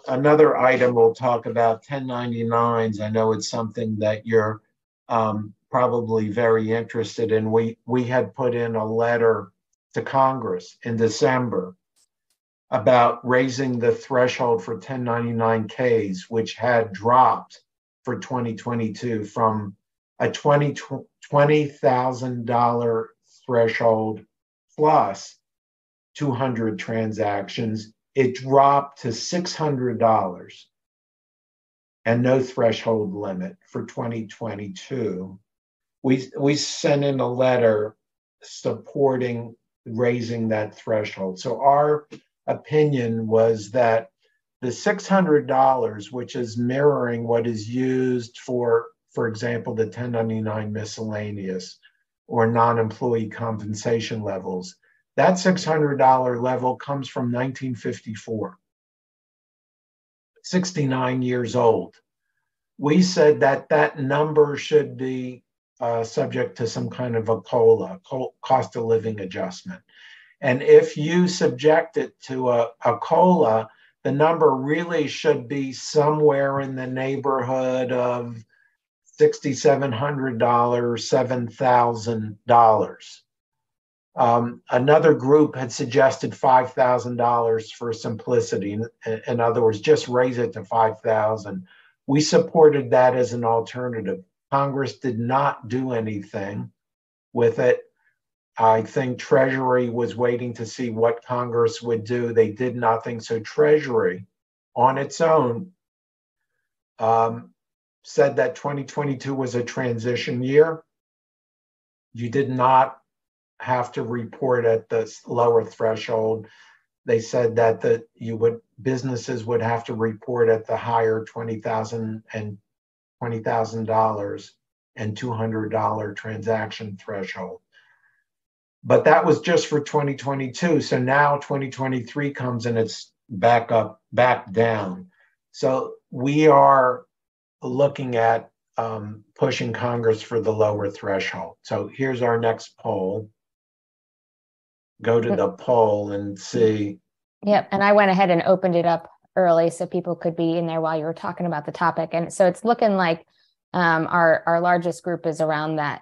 Another item we'll talk about, 1099s. I know it's something that you're probably very interested in. We had put in a letter to Congress in December about raising the threshold for 1099Ks, which had dropped for 2022 from a $20,000 threshold plus 200 transactions. It dropped to $600 and no threshold limit for 2022. We sent in a letter supporting raising that threshold. So our opinion was that the $600, which is mirroring what is used for example, the 1099 miscellaneous or non-employee compensation levels, that $600 level comes from 1954, 69 years old. We said that that number should be subject to some kind of a COLA, cost of living adjustment. And if you subject it to a COLA, the number really should be somewhere in the neighborhood of $6,700, $7,000. Another group had suggested $5,000 for simplicity. In other words, just raise it to $5,000. We supported that as an alternative. Congress did not do anything with it. I think Treasury was waiting to see what Congress would do. They did nothing. So Treasury, on its own, said that 2022 was a transition year. You did not have to report at the lower threshold. They said that businesses would have to report at the higher $20,000 and $20,000 and $200 transaction threshold. But that was just for 2022. So now 2023 comes and it's back down. So we are looking at pushing Congress for the lower threshold. So here's our next poll. Go to the poll and see. Yep. And I went ahead and opened it up early so people could be in there while you were talking about the topic. And so it's looking like our largest group is around that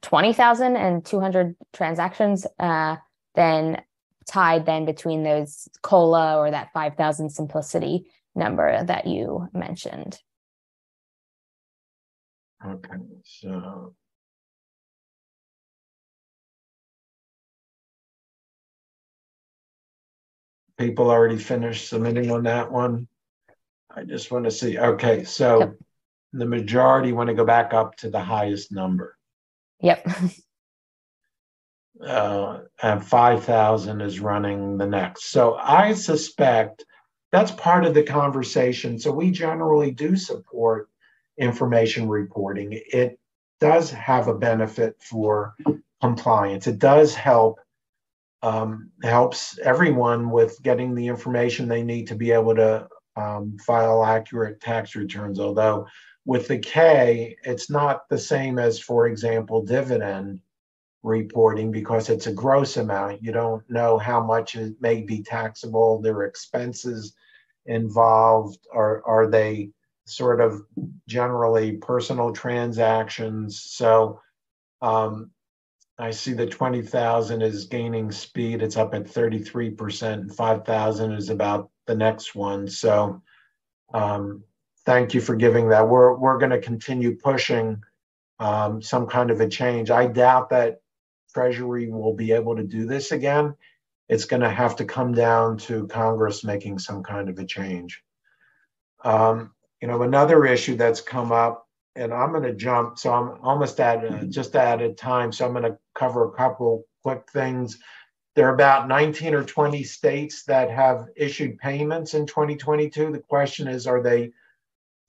20,000 and 200 transactions, then tied then between those COLA or that 5,000 simplicity number that you mentioned. Okay, so people already finished submitting on that one. I just want to see. Okay, so yep. The majority want to go back up to the highest number. Yep. And 5,000 is running the next. So I suspect that's part of the conversation. So we generally do support information reporting. It does have a benefit for compliance. It does helps everyone with getting the information they need to be able to file accurate tax returns. Although with the K, it's not the same as, for example, dividend reporting because it's a gross amount. You don't know how much it may be taxable. There are expenses involved. Are they sort of generally personal transactions? So I see the 20,000 is gaining speed. It's up at 33%. And 5,000 is about the next one. So thank you for giving that. We're going to continue pushing some kind of a change. I doubt that Treasury will be able to do this again. It's going to have to come down to Congress making some kind of a change. Another issue that's come up, and I'm going to jump, so I'm almost just out of time, so I'm going to cover a couple quick things. There are about 19 or 20 states that have issued payments in 2022. The question is, are they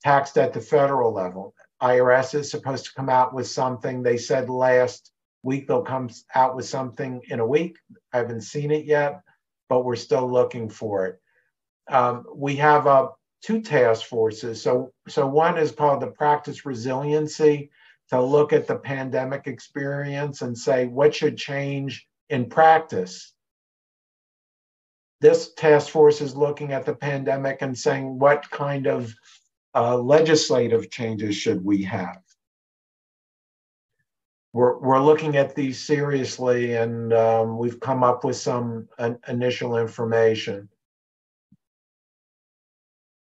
taxed at the federal level? IRS is supposed to come out with something. They said last week they'll come out with something in a week. I haven't seen it yet, but we're still looking for it. We have two task forces. So one is called the Practice Resiliency, to look at the pandemic experience and say what should change in practice. This task force is looking at the pandemic and saying what kind of legislative changes should we have. We're looking at these seriously, and we've come up with some initial information.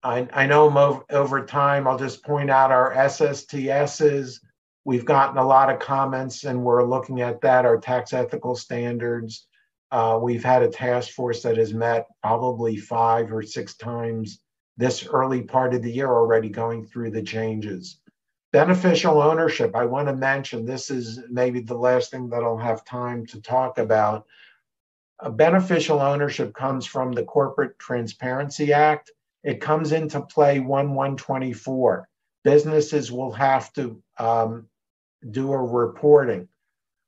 I know over time, I'll just point out our SSTSs. We've gotten a lot of comments, and we're looking at that, our tax ethical standards. We've had a task force that has met probably 5 or 6 times this early part of the year already, going through the changes. Beneficial ownership, I want to mention, this is maybe the last thing that I'll have time to talk about. Beneficial ownership comes from the Corporate Transparency Act. It comes into play 1/1/24. Businesses will have to do a reporting.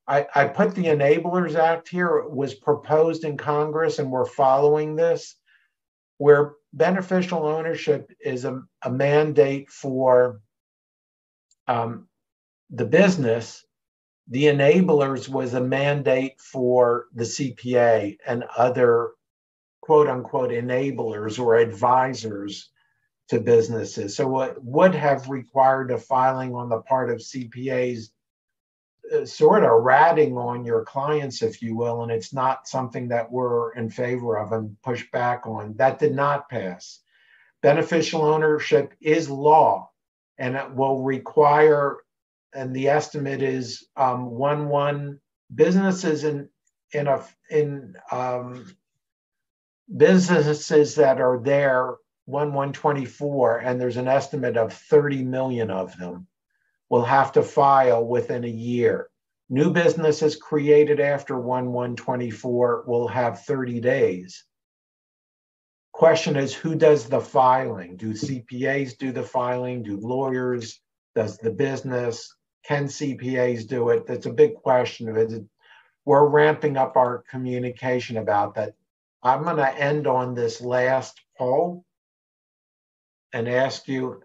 I put the Enablers Act here. It was proposed in Congress, and we're following this, where beneficial ownership is a mandate for the business. The Enablers was a mandate for the CPA and other quote unquote enablers or advisors to businesses. So it would have required a filing on the part of CPAs, sort of ratting on your clients, if you will, and it's not something that we're in favor of and push back on. That did not pass. Beneficial ownership is law, and it will require, and the estimate is 1/1 businesses in businesses that are there 1/1/24, and there's an estimate of 30 million of them, will have to file within a year. New businesses created after 1/1/24 will have 30 days. Question is, who does the filing? Do CPAs do the filing? Do lawyers? Does the business? Can CPAs do it? That's a big question. We're ramping up our communication about that. I'm going to end on this last poll and ask you.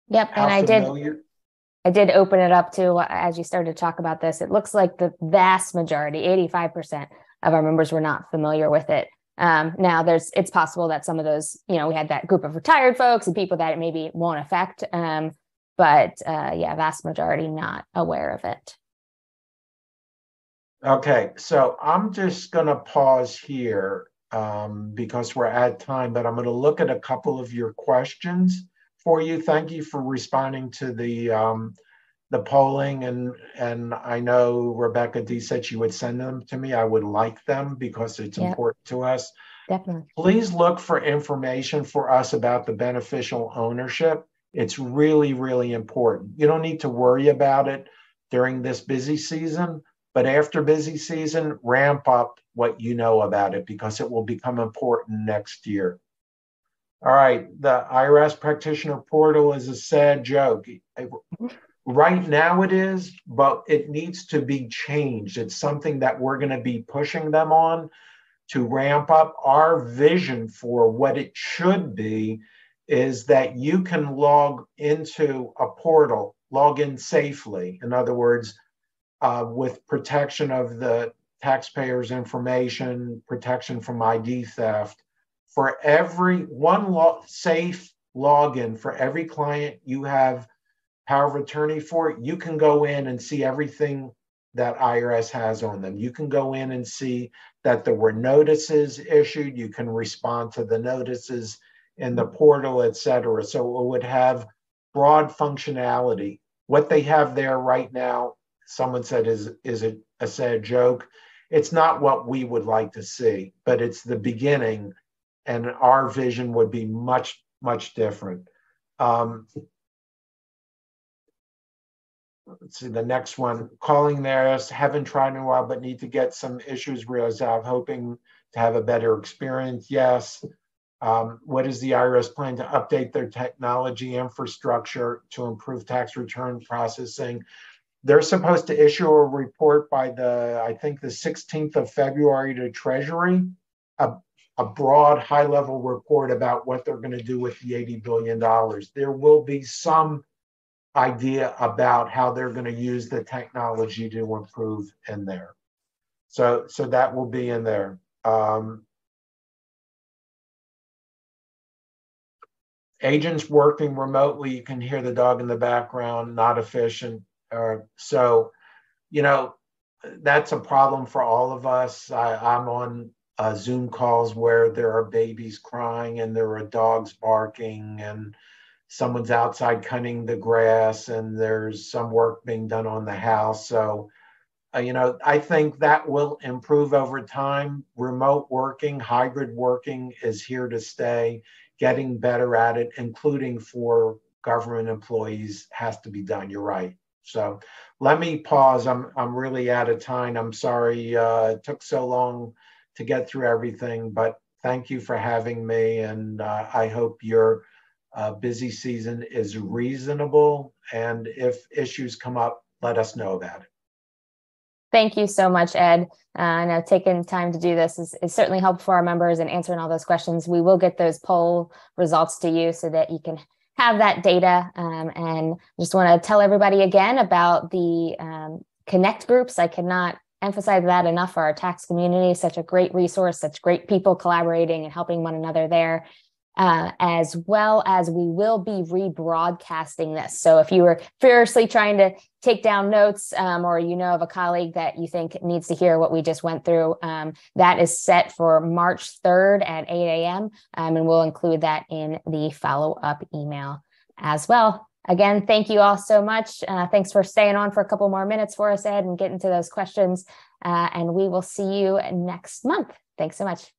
Yep, and I did open it up to, as you started to talk about this, it looks like the vast majority, 85% of our members were not familiar with it. Now it's possible that some of those, we had that group of retired folks and people that it maybe won't affect. But vast majority not aware of it. Okay, so I'm just going to pause here because we're at time, but I'm going to look at a couple of your questions for you. Thank you for responding to the polling, and I know Rebecca D said she would send them to me. I would like them because it's important to us. Definitely. Please look for information for us about the beneficial ownership. It's really, really important. You don't need to worry about it during this busy season, but after busy season, ramp up what you know about it because it will become important next year. All right, the IRS practitioner portal is a sad joke. Right now it is, but it needs to be changed. It's something that we're going to be pushing them on to ramp up. Our vision for what it should be is that you can log into a portal, log in safely. In other words, with protection of the taxpayer's information, protection from ID theft. For every one safe login for every client you have power of attorney for, you can go in and see everything that IRS has on them. You can go in and see that there were notices issued. You can respond to the notices in the portal, et cetera. So it would have broad functionality. What they have there right now, someone said is a sad joke. It's not what we would like to see, but it's the beginning, and our vision would be much, much different. Let's see the next one. Calling there, haven't tried in a while, but need to get some issues resolved. Hoping to have a better experience. Yes. What is the IRS plan to update their technology infrastructure to improve tax return processing? They're supposed to issue a report by I think the 16th of February to Treasury, a broad high-level report about what they're going to do with the $80 billion. There will be some idea about how they're going to use the technology to improve in there. So that will be in there. Agents working remotely, you can hear the dog in the background, not efficient. So, that's a problem for all of us. I'm on Zoom calls where there are babies crying and there are dogs barking and someone's outside cutting the grass and there's some work being done on the house. So, I think that will improve over time. Remote working, hybrid working is here to stay. Getting better at it, including for government employees, has to be done. You're right. So let me pause. I'm really out of time. I'm sorry it took so long to get through everything, but thank you for having me. And I hope your busy season is reasonable. And if issues come up, let us know about it. Thank you so much, Ed. I know taking time to do this is certainly helpful for our members and answering all those questions. We will get those poll results to you so that you can have that data. And just want to tell everybody again about the Connect groups. I cannot emphasize that enough for our tax community. Such a great resource, such great people collaborating and helping one another there. As well as we will be rebroadcasting this. So if you were furiously trying to take down notes or of a colleague that you think needs to hear what we just went through, that is set for March 3rd at 8 a.m. And we'll include that in the follow-up email as well. Again, thank you all so much. Thanks for staying on for a couple more minutes for us, Ed, and getting to those questions. And we will see you next month. Thanks so much.